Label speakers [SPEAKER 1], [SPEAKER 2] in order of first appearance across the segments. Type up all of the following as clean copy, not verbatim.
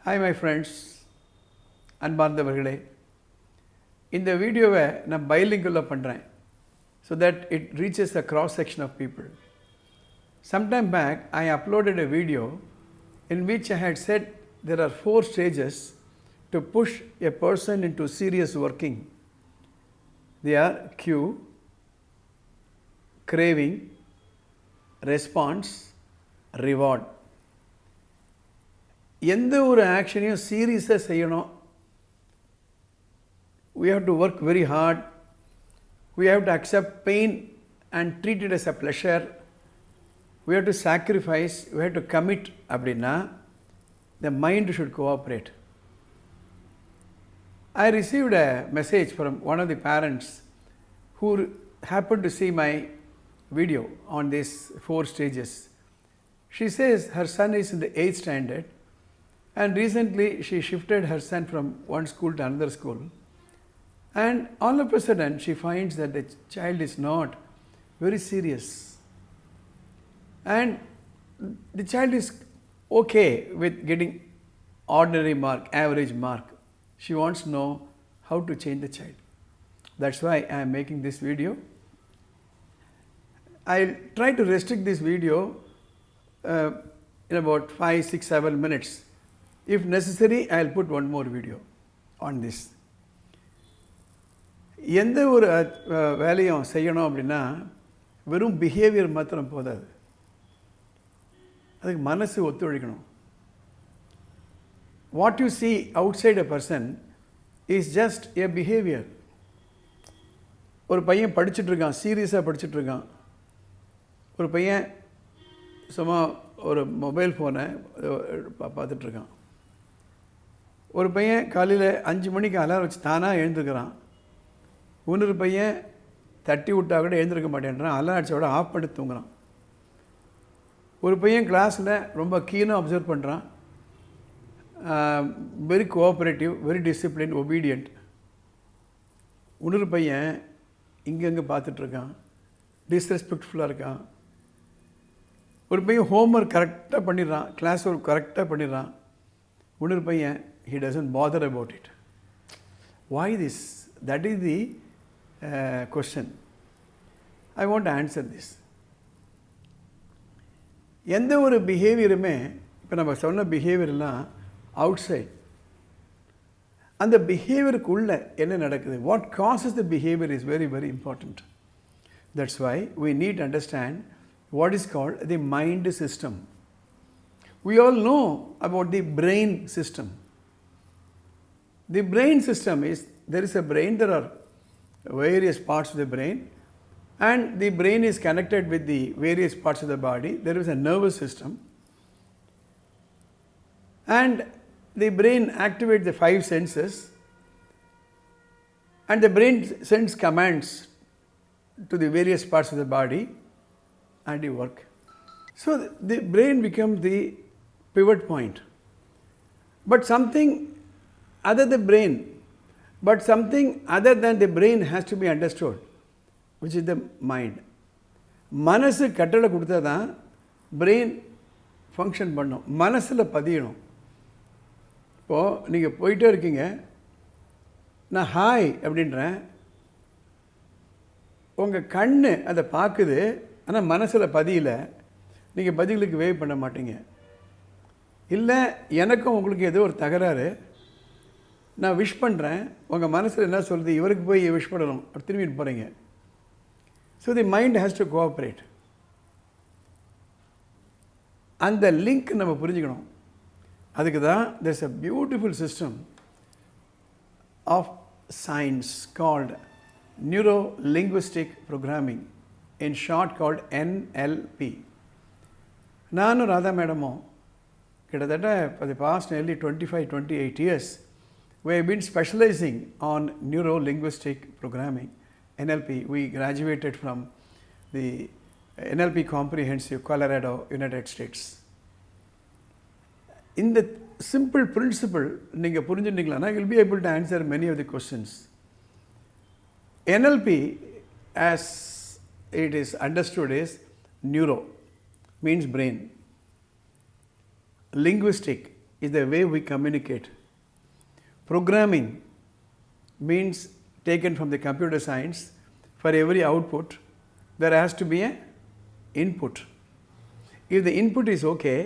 [SPEAKER 1] Hi my friends, அன்பார்ந்தவர்களே, இந்த வீடியோவை நான் பைலிங்குவலாக பண்ணுறேன் so that it reaches a cross section of people. Sometime back I uploaded a video in which I had said there are 4 stages to push a person into serious working. They are cue, craving, response, reward. எந்த ஒரு ஆக்ஷனையும் சீரியஸாக செய்யணும். We have to work very hard. We have to accept pain and treat it as a pleasure. We have to sacrifice. We have to commit. அப்படின்னா the mind should cooperate. I received a message from one of the parents who happened to see my video on these 4 stages. She says her son is in the 8th standard. And recently she shifted her son from one school to another school. And all of a sudden she finds that the child is not very serious. And the child is okay with getting ordinary mark, average mark. She wants to know how to change the child. That's why I am making this video. I'll try to restrict this video in about 5, 6, 7 minutes. If necessary, I'll put one more video on this. எந்த ஒரு வேலையும் செய்யணும் அப்படின்னா வெறும் behaviour மாத்திரம் போதாது, அதுக்கு மனசு ஒத்துழைக்கணும். What you see outside a person is just a behavior. ஒரு பையன் படிச்சுட்ருக்கான், சீரியஸாக படிச்சுட்ருக்கான். ஒரு பையன் சும்மா ஒரு மொபைல் ஃபோனை பார்த்துட்ருக்கான். ஒரு பையன் காலையில் 5 மணிக்கு அலாரம் வச்சு தானாக எழுந்துக்கிறான். இன்னொரு பையன் தட்டி விட்டா கூட எழுந்திருக்க மாட்டேன்றான், அலாரம் அடிச்சோட ஆஃப் பண்ணி தூங்குறான். ஒரு பையன் கிளாஸில் ரொம்ப கீனாக அப்சர்வ் பண்ணுறான், வெரி கோஆப்ரேட்டிவ், வெரி டிசிப்ளின், ஒபீடியண்ட். இன்னொரு பையன் இங்கங்கே பார்த்துட்ருக்கான், டிஸ்ரெஸ்பெக்ட்ஃபுல்லாக இருக்கான். ஒரு பையன் ஹோம்ஒர்க் கரெக்டாக பண்ணிடுறான், கிளாஸ் ஒர்க் கரெக்டாக பண்ணிடுறான். இன்னொரு பையன் he doesn't bother about it. Why this? That is the question. I want to answer this. எந்த ஒரு பிஹேவியருமே, இப்போ நம்ம சொன்ன பிஹேவியர்லாம் அவுட் சைட். அந்த பிஹேவியருக்குள்ளே என்ன நடக்குது, what causes the behaviour is very very important. That's why we need to understand what is called the mind system. We all know about the brain system. The brain system is, there is a brain, there are various parts of the brain, and the brain is connected with the various parts of the body. There is a nervous system, and the brain activates the 5 senses, and the brain sends commands to the various parts of the body, and you work. So the brain becomes the pivot point. But something other than the brain has to be understood, which is the mind. மனசு கட்டளை கொடுத்தா தான் brain function பண்ணும், மனசில் பதியணும். இப்போது நீங்கள் போயிட்டே இருக்கீங்க, நான் ஹாய் அப்படின்றேன், உங்கள் கண் அதை பார்க்குது, ஆனால் மனசில் பதியலை, நீங்கள் பதிலுக்கு வேவ் பண்ண மாட்டீங்க. இல்லை எனக்கும் உங்களுக்கு ஏதோ ஒரு தகராறு, நான் விஷ் பண்ணுறேன், உங்கள் மனசில் என்ன சொல்லுது, இவருக்கு போய் விஷ் பண்ணணும், அப்படி திரும்பிட்டு போகிறீங்க. So the mind has to cooperate. அந்த லிங்க் நம்ம புரிஞ்சுக்கணும். அதுக்கு தான் there's a beautiful system of science called neuro-linguistic programming, in short called NLP. நானும் ராதா மேடமும் கிட்டத்தட்ட for the past nearly 25-28 years we have been specializing on neuro-linguistic programming, NLP. We graduated from the NLP Comprehensive, Colorado, United States. In the simple principle நீங்கள் புரிஞ்சுட்டீங்களா, you will be able to answer many of the questions. NLP, as it is understood, is neuro, means brain. Linguistic, is the way we communicate. Programming means taken from the computer science. For every output, there has to be an input. If the input is okay,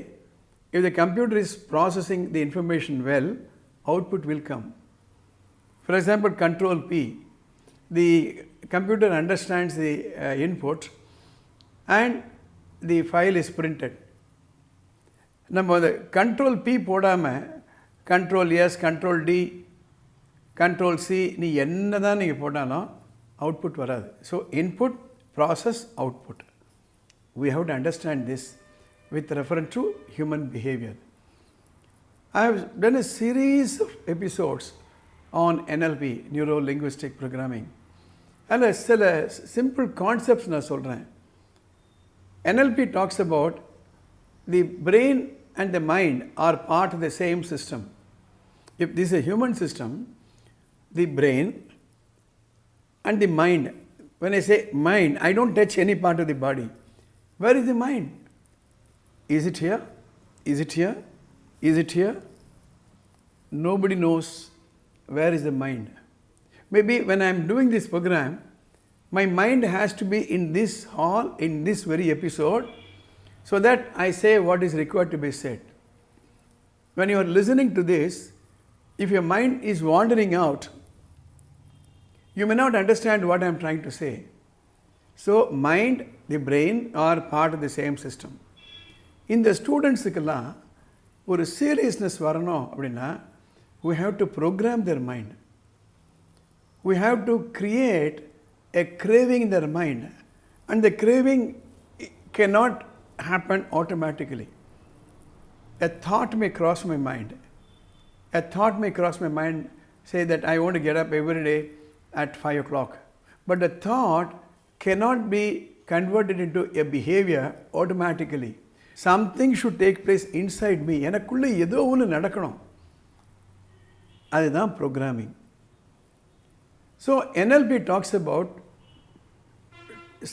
[SPEAKER 1] if the computer is processing the information well, output will come. For example, control P. The computer understands the input and the file is printed. நம்ம அந்த control P போடாமல் control S, control T, control C நீ என்ன தான் நீங்கள் போட்டாலும் output வராது. So input, process, output. We have to understand this with reference to human behavior. I have done a series of episodes on NLP, Neuro-Linguistic Programming. அதில் சில simple concepts நான் சொல்கிறேன். NLP talks about the brain and the mind are part of the same system. If this is a human system, the brain and the mind, when I say mind, I don't touch any part of the body. Where is the mind? Is it here? Is it here? Is it here? Nobody knows where is the mind. Maybe when I am doing this program, my mind has to be in this hall, in this very episode, so that I say what is required to be said. When you are listening to this, if your mind is wandering out, you may not understand what I am trying to say. So, mind, the brain are part of the same system. இந்த ஸ்டூடெண்ட்ஸுக்கெல்லாம் ஒரு seriousness வரணும் அப்படின்னா we have to program their mind. We have to create a craving in their mind, and the craving cannot happen automatically. A thought may cross my mind. A thought may cross my mind, say that I want to get up every day at 5 o'clock. But the thought cannot be converted into a behavior automatically. Something should take place inside me. எனக்குள்ளே ஏதோ ஒன்று நடக்கணும். அதுதான் programming. So NLP talks about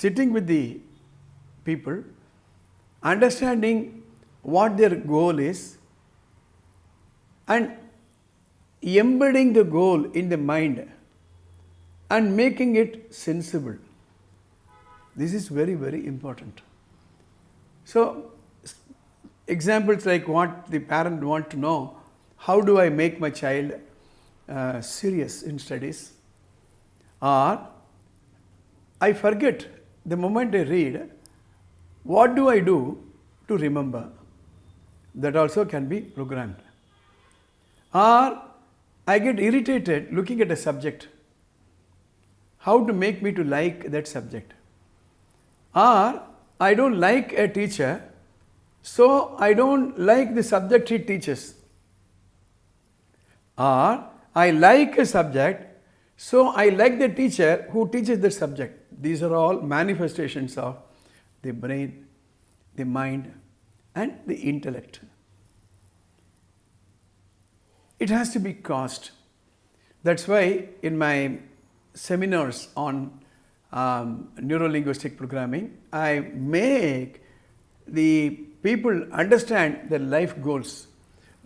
[SPEAKER 1] sitting with the people, understanding what their goal is, and embedding the goal in the mind and making it sensible. This is very, very important. So, examples like what the parent want to know, how do I make my child serious in studies? Or, I forget the moment I read, what do I do to remember? That also can be programmed. Or, I get irritated looking at a subject. How to make me to like that subject? Or, I don't like a teacher, so I don't like the subject he teaches. Or, I like a subject, so I like the teacher who teaches the subject. These are all manifestations of the brain, the mind, and the intellect. It has to be caused. That's why in my seminars on neuro-linguistic programming, I make the people understand their life goals.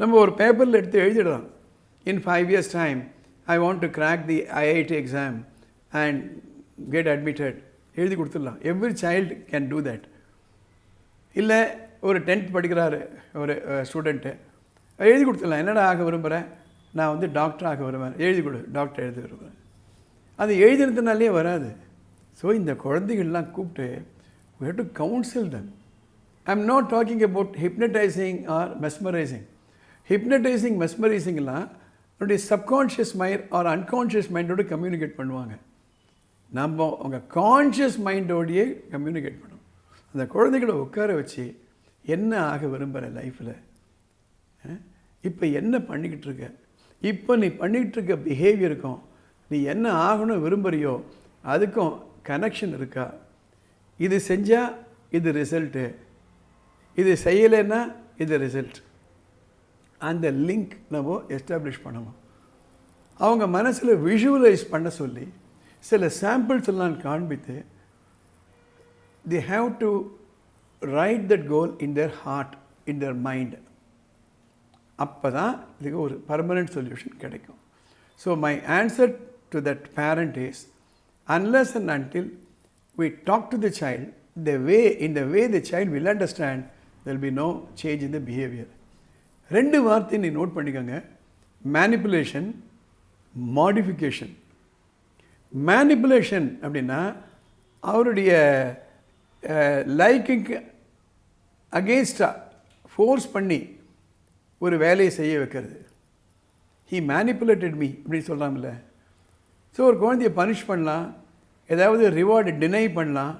[SPEAKER 1] நம்ம ஒரு பேப்பரில் எடுத்து எழுதிடுறோம். In 5 years' time, I want to crack the IIT exam and get admitted. எழுதி கொடுத்துடலாம். Every child can do that. இல்லை ஒரு 10th படிக்கிறாரு ஒரு ஸ்டூடெண்ட்டு, எழுதி கொடுத்துடலாம். என்னடா ஆக விரும்புகிறேன்? நான் வந்து டாக்டர் ஆக விரும்புகிறேன். எழுதி கொடு, டாக்டர் எழுதி விரும்புகிறேன். அது எழுதினதுனாலே வராது. ஸோ இந்த குழந்தைகள்லாம் கூப்பிட்டு we have to counsel them. I am not talking about hypnotizing or mesmerizing. Hypnotizing, mesmerizingலாம் நம்முடைய சப்கான்ஷியஸ் மைண்ட் ஆர் அன்கான்ஷியஸ் மைண்டோடு கம்யூனிகேட் பண்ணுவாங்க. நம்ம அவங்க கான்ஷியஸ் மைண்டோடையே கம்யூனிகேட் பண்ணுவோம். அந்த குழந்தைகளை உட்கார வச்சு என்ன ஆக விரும்புகிற லைஃப்பில், இப்போ என்ன பண்ணிக்கிட்டு இருக்க, இப்போ நீ பண்ணிக்கிட்டு இருக்க பிஹேவியருக்கும் நீ என்ன ஆகணும் விரும்புகிறியோ அதுக்கும் கனெக்ஷன் இருக்கா? இது செஞ்சால் இது ரிசல்ட்டு, இது செய்யலைன்னா இது ரிசல்ட். அந்த லிங்க் நம்ம எஸ்டாப்ளிஷ் பண்ணணும். அவங்க மனசில் விஷுவலைஸ் பண்ண சொல்லி சில சாம்பிள்ஸ் எல்லாம் காண்பித்து they have to write that goal in their heart, in their mind. அப்போ தான் இதுக்கு ஒரு பர்மனெண்ட் சொல்யூஷன் கிடைக்கும். So my answer to that parent is, unless and until we talk to the child in the way the child will understand, there will be no change in the behavior. ரெண்டு வார்த்தை நீ note பண்ணிக்கோங்க, manipulation, modification. Manipulation அப்படின்னா அவருடைய லைக்குக்கு அகெயின்ஸ்டாக force பண்ணி ஒரு வேலையை செய்ய வைக்கிறது. ஹீ மேனிப்புலேட்டட் மீ அப்படின்னு சொல்கிறாங்கல்ல. ஸோ ஒரு குழந்தைய பனிஷ் பண்ணலாம், ஏதாவது ரிவார்டு டினை பண்ணலாம்,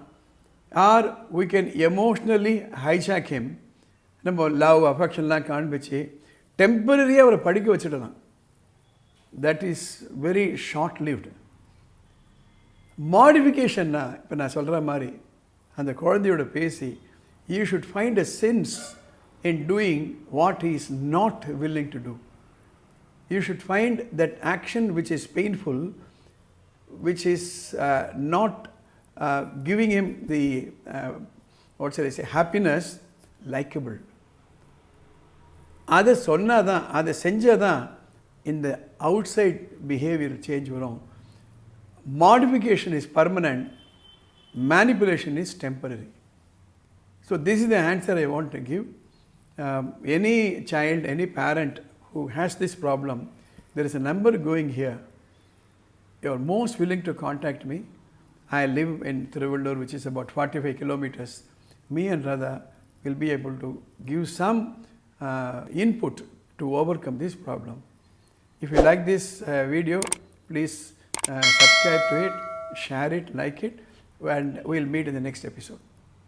[SPEAKER 1] or we can emotionally hijack him. நம்ம லவ் அஃபெக்ஷன்லாம் காண்பிச்சு டெம்பரரியாக அவரை படிக்க வச்சுடலாம். That is very short lived. மாடிஃபிகேஷன்னா இப்போ நான் சொல்கிற மாதிரி அந்த குழந்தையோட பேசி, you should find a sense in doing what he is not willing to do. You should find that action which is painful, which is not giving him the what shall I say, happiness, likable. அதை சொன்னாதான், அதை செஞ்சாதான் இந்த outside behavior change வரும். Modification is permanent, manipulation is temporary. So this is the answer I want to give. Any child, any parent who has this problem, there is a number going here. You are most willing to contact me. I live in Thiruvallur, which is about 45 kilometers. Me and Radha will be able to give some input to overcome this problem. If you like this video, please subscribe to it, share it, like it, and we'll meet in the next episode.